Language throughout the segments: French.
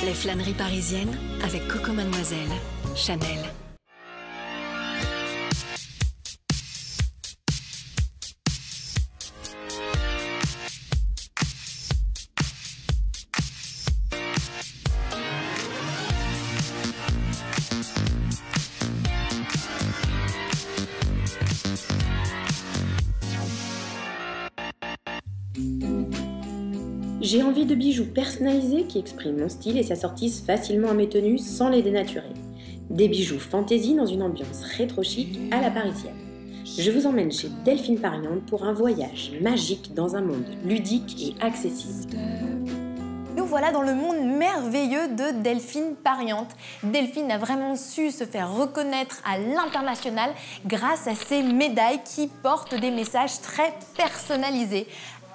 Les flâneries parisiennes avec Coco Mademoiselle, Chanel. J'ai envie de bijoux personnalisés qui expriment mon style et s'assortissent facilement à mes tenues sans les dénaturer. Des bijoux fantaisie dans une ambiance rétro-chic à la parisienne. Je vous emmène chez Delphine Pariante pour un voyage magique dans un monde ludique et accessible. Nous voilà dans le monde merveilleux de Delphine Pariante. Delphine a vraiment su se faire reconnaître à l'international grâce à ses médailles qui portent des messages très personnalisés.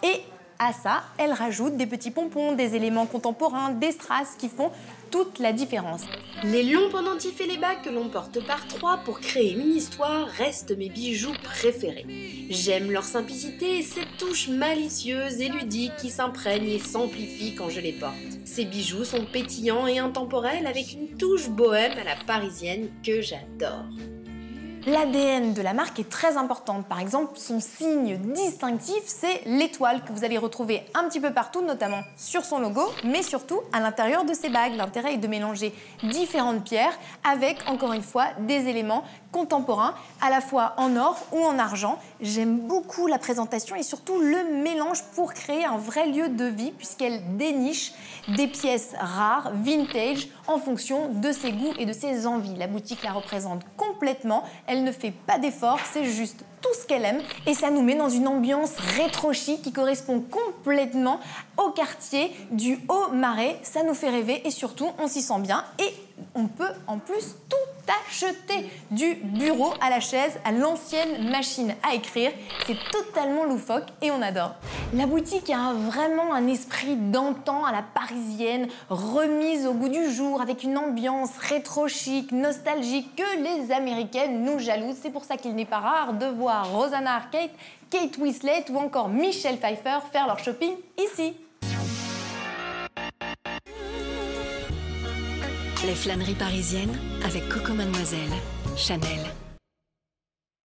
Et à ça, elle rajoute des petits pompons, des éléments contemporains, des strass qui font toute la différence. Les longs pendentifs et les bagues que l'on porte par trois pour créer une histoire restent mes bijoux préférés. J'aime leur simplicité et cette touche malicieuse et ludique qui s'imprègne et s'amplifie quand je les porte. Ces bijoux sont pétillants et intemporels avec une touche bohème à la parisienne que j'adore. L'ADN de la marque est très importante. Par exemple, son signe distinctif, c'est l'étoile que vous allez retrouver un petit peu partout, notamment sur son logo, mais surtout à l'intérieur de ses bagues. L'intérêt est de mélanger différentes pierres avec, encore une fois, des éléments contemporains, à la fois en or ou en argent. J'aime beaucoup la présentation et surtout le mélange pour créer un vrai lieu de vie puisqu'elle déniche des pièces rares, vintage, en fonction de ses goûts et de ses envies. La boutique la représente complètement. Elle ne fait pas d'efforts, c'est juste tout ce qu'elle aime et ça nous met dans une ambiance rétro-chic qui correspond complètement au quartier du Haut-Marais. Ça nous fait rêver et surtout on s'y sent bien et on peut en plus tout acheter, du bureau à la chaise à l'ancienne machine à écrire. C'est totalement loufoque et on adore. La boutique a vraiment un esprit d'antan à la parisienne, remise au goût du jour avec une ambiance rétro-chic, nostalgique que les Américaines nous jalousent. C'est pour ça qu'il n'est pas rare de voir Rosanna Arquette, Kate Winslet ou encore Michelle Pfeiffer faire leur shopping ici. Les flâneries parisiennes avec Coco Mademoiselle, Chanel.